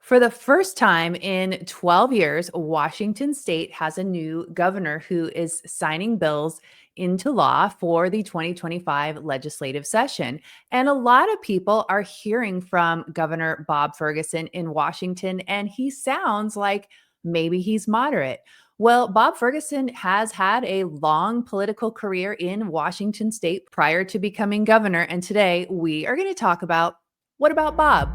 For the first time in 12 years, Washington state has a new governor who is signing bills into law for the 2025 legislative session. And a lot of people are hearing from Governor Bob Ferguson in Washington, and he sounds like maybe he's moderate. Well, Bob Ferguson has had a long political career in Washington state prior to becoming governor. And today we are going to talk about what about Bob?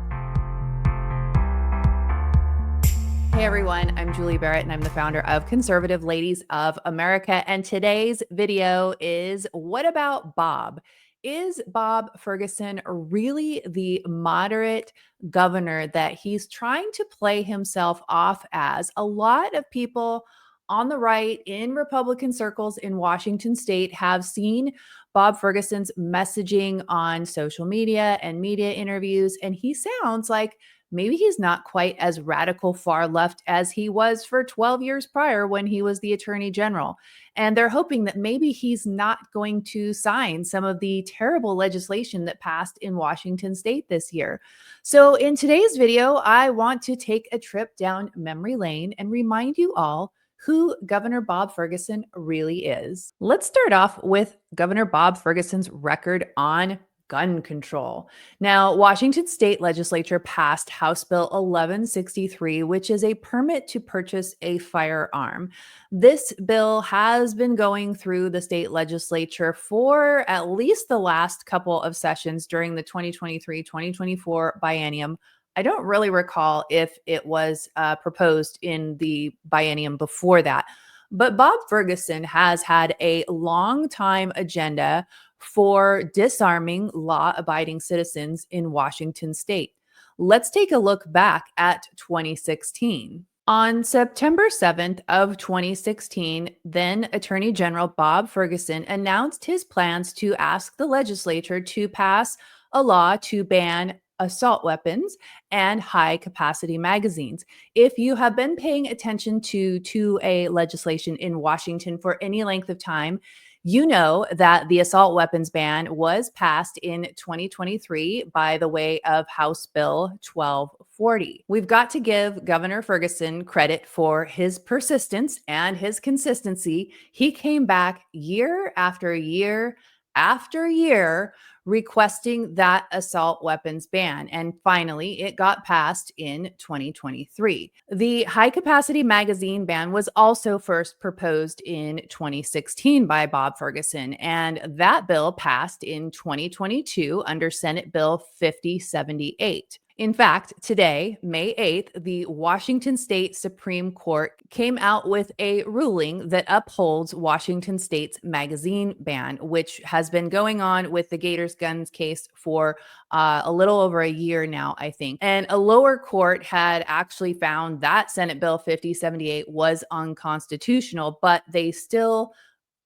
Hey everyone, I'm Julie Barrett and I'm the founder of Conservative Ladies of America. And today's video is what about Bob? Is Bob Ferguson really the moderate governor that he's trying to play himself off as? A lot of people on the right in Republican circles in Washington state have seen Bob Ferguson's messaging on social media and media interviews, and he sounds like maybe he's not quite as radical far left as he was for 12 years prior when he was the attorney general. And they're hoping that maybe he's not going to sign some of the terrible legislation that passed in Washington state this year. So in today's video, I want to take a trip down memory lane and remind you all who Governor Bob Ferguson really is. Let's start off with Governor Bob Ferguson's record on gun control. Now, Washington state legislature passed House Bill 1163, which is a permit to purchase a firearm. This bill has been going through the state legislature for at least the last couple of sessions during the 2023-2024 biennium. I don't really recall if it was proposed in the biennium before that. But Bob Ferguson has had a long time agenda for disarming law-abiding citizens in Washington state. Let's take a look back at 2016. On September 7th of 2016, then Attorney General Bob Ferguson announced his plans to ask the legislature to pass a law to ban assault weapons and high-capacity magazines. If you have been paying attention to 2A legislation in Washington for any length of time, you know that the assault weapons ban was passed in 2023 by the way of House Bill 1240. We've got to give Governor Ferguson credit for his persistence and his consistency. He came back year after year after year requesting that assault weapons ban. And finally, it got passed in 2023. The high capacity magazine ban was also first proposed in 2016 by Bob Ferguson. And that bill passed in 2022 under Senate Bill 5078. In fact, today, May 8th, the Washington State Supreme Court came out with a ruling that upholds Washington State's magazine ban, which has been going on with the Gators Guns case for a little over a year now, I think. And a lower court had actually found that Senate Bill 5078 was unconstitutional, but they still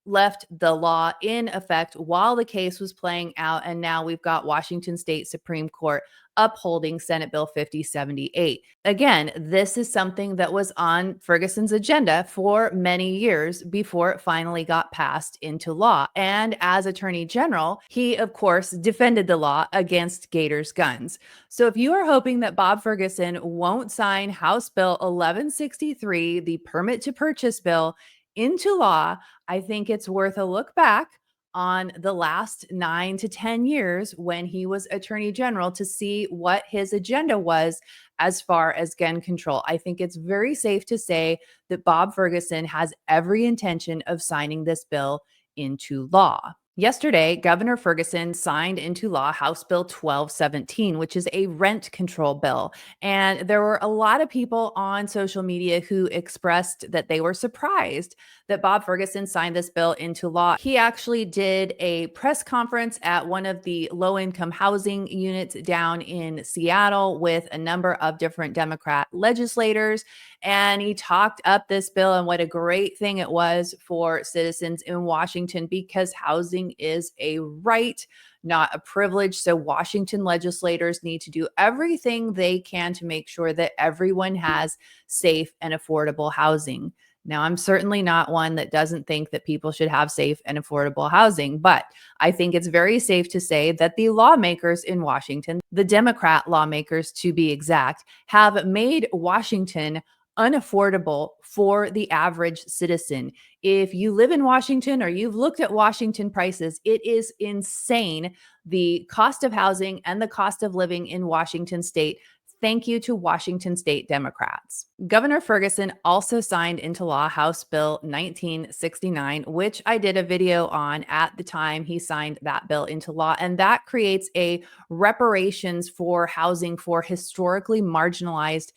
left the law in effect while the case was playing out. And now we've got Washington State Supreme Court upholding Senate Bill 5078. Again, this is something that was on Ferguson's agenda for many years before it finally got passed into law. And as Attorney General, he, of course, defended the law against Gators Guns. So if you are hoping that Bob Ferguson won't sign House Bill 1163, the permit to purchase bill, into law, I think it's worth a look back on the last 9 to 10 years when he was Attorney General to see what his agenda was as far as gun control. I think it's very safe to say that Bob Ferguson has every intention of signing this bill into law. Yesterday, Governor Ferguson signed into law House Bill 1217, which is a rent control bill. And there were a lot of people on social media who expressed that they were surprised that Bob Ferguson signed this bill into law. He actually did a press conference at one of the low-income housing units down in Seattle with a number of different Democrat legislators. And he talked up this bill and what a great thing it was for citizens in Washington because housing is a right, not a privilege. So Washington legislators need to do everything they can to make sure that everyone has safe and affordable housing. Now, I'm certainly not one that doesn't think that people should have safe and affordable housing, but I think it's very safe to say that the lawmakers in Washington, the Democrat lawmakers to be exact, have made Washington unaffordable for the average citizen. If you live in Washington or you've looked at Washington prices, it is insane, the cost of housing and the cost of living in Washington state. Thank you to Washington state Democrats. Governor Ferguson also signed into law House Bill 1969, which I did a video on at the time he signed that bill into law. And that creates a reparations for housing for historically marginalized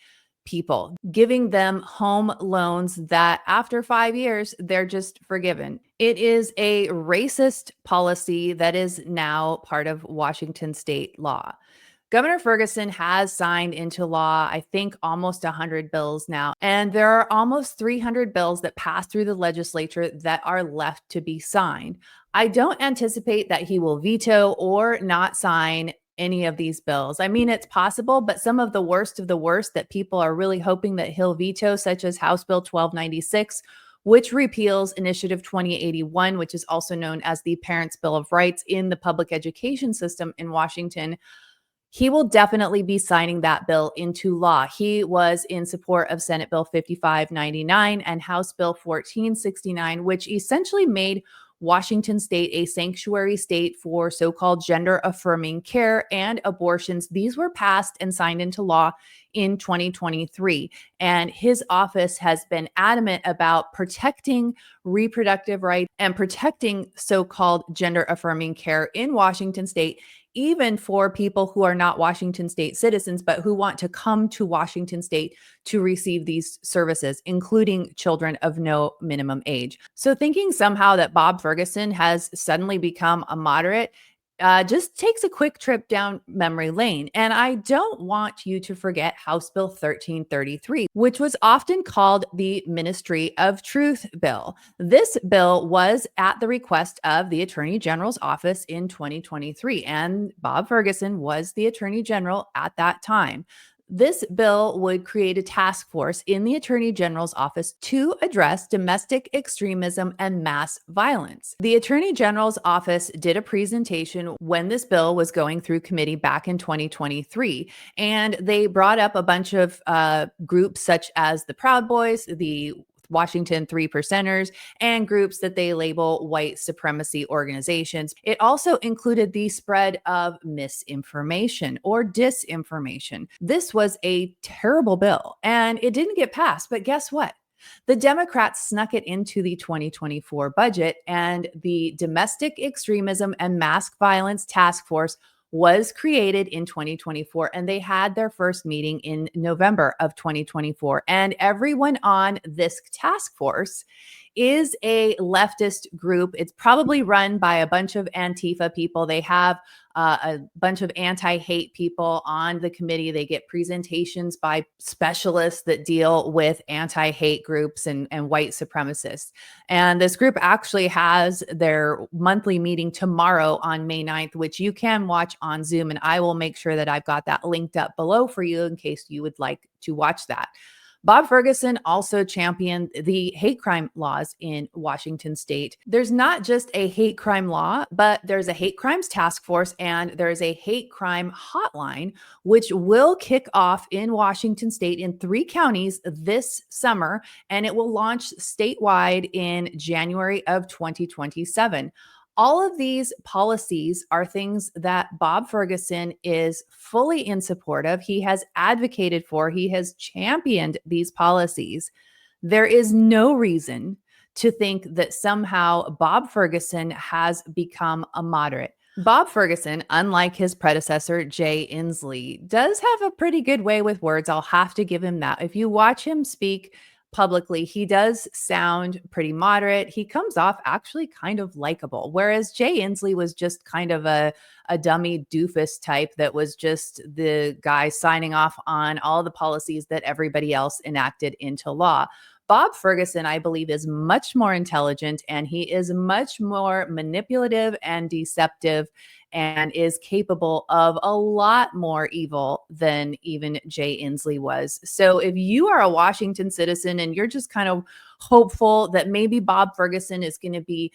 people, giving them home loans that after 5 years, they're just forgiven. It is a racist policy that is now part of Washington state law. Governor Ferguson has signed into law, I think, almost 100 bills now, and there are almost 300 bills that pass through the legislature that are left to be signed. I don't anticipate that he will veto or not sign any of these bills. I mean, it's possible, but some of the worst that people are really hoping that he'll veto, such as House Bill 1296, which repeals Initiative 2081, which is also known as the Parents' Bill of Rights in the public education system in Washington. He will definitely be signing that bill into law. He was in support of Senate Bill 5599 and House Bill 1469, which essentially made Washington state a sanctuary state for so-called gender affirming care and abortions. These were passed and signed into law in 2023. And his office has been adamant about protecting reproductive rights and protecting so-called gender affirming care in Washington state, even for people who are not Washington state citizens, but who want to come to Washington state to receive these services, including children of no minimum age. So thinking somehow that Bob Ferguson has suddenly become a moderate just takes a quick trip down memory lane. And I don't want you to forget House Bill 1333, which was often called the Ministry of Truth bill. This bill was at the request of the Attorney General's office in 2023, and Bob Ferguson was the Attorney General at that time. This bill would create a task force in the Attorney General's office to address domestic extremism and mass violence. The Attorney General's office did a presentation when this bill was going through committee back in 2023, and they brought up a bunch of groups such as the Proud Boys, the Washington Three Percenters, and groups that they label white supremacy organizations. It also included the spread of misinformation or disinformation. This was a terrible bill and it didn't get passed, but guess what? The Democrats snuck it into the 2024 budget, and the Domestic Extremism and Mass Violence Task Force was created in 2024, and they had their first meeting in November of 2024. And everyone on this task force is a leftist group. It's probably run by a bunch of Antifa people. They have a bunch of anti-hate people on the committee. They get presentations by specialists that deal with anti-hate groups and white supremacists. And this group actually has their monthly meeting tomorrow on May 9th, which you can watch on Zoom. And I will make sure that I've got that linked up below for you in case you would like to watch that. Bob Ferguson also championed the hate crime laws in Washington state. There's not just a hate crime law, but there's a hate crimes task force and there's a hate crime hotline, which will kick off in Washington state in 3 counties this summer, and it will launch statewide in January of 2027. All of these policies are things that Bob Ferguson is fully in support of. He has advocated for, he has championed these policies. There is no reason to think that somehow Bob Ferguson has become a moderate. Bob Ferguson, unlike his predecessor, Jay Inslee, does have a pretty good way with words. I'll have to give him that. If you watch him speak publicly, he does sound pretty moderate. He comes off actually kind of likable, whereas Jay Inslee was just kind of a dummy doofus type that was just the guy signing off on all the policies that everybody else enacted into law. Bob Ferguson, I believe, is much more intelligent and he is much more manipulative and deceptive and is capable of a lot more evil than even Jay Inslee was. So if you are a Washington citizen and you're just kind of hopeful that maybe Bob Ferguson is going to be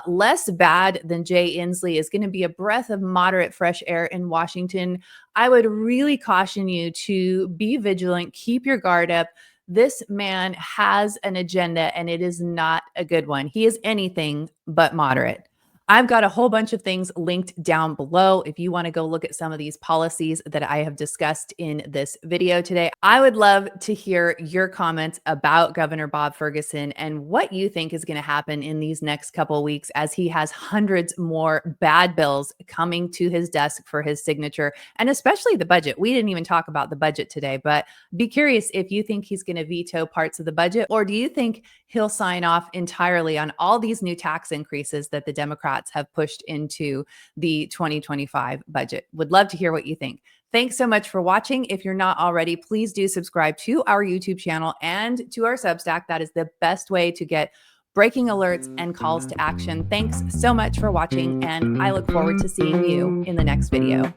less bad than Jay Inslee, is going to be a breath of moderate fresh air in Washington, I would really caution you to be vigilant, keep your guard up. This man has an agenda and it is not a good one. He is anything but moderate. I've got a whole bunch of things linked down below if you want to go look at some of these policies that I have discussed in this video today. I would love to hear your comments about Governor Bob Ferguson and what you think is going to happen in these next couple of weeks as he has hundreds more bad bills coming to his desk for his signature, and especially the budget. We didn't even talk about the budget today, but be curious if you think he's going to veto parts of the budget, or do you think he'll sign off entirely on all these new tax increases that the Democrats have pushed into the 2025 budget? Would love to hear what you think. Thanks so much for watching. If you're not already, please do subscribe to our YouTube channel and to our Substack. That is the best way to get breaking alerts and calls to action. Thanks so much for watching, and I look forward to seeing you in the next video.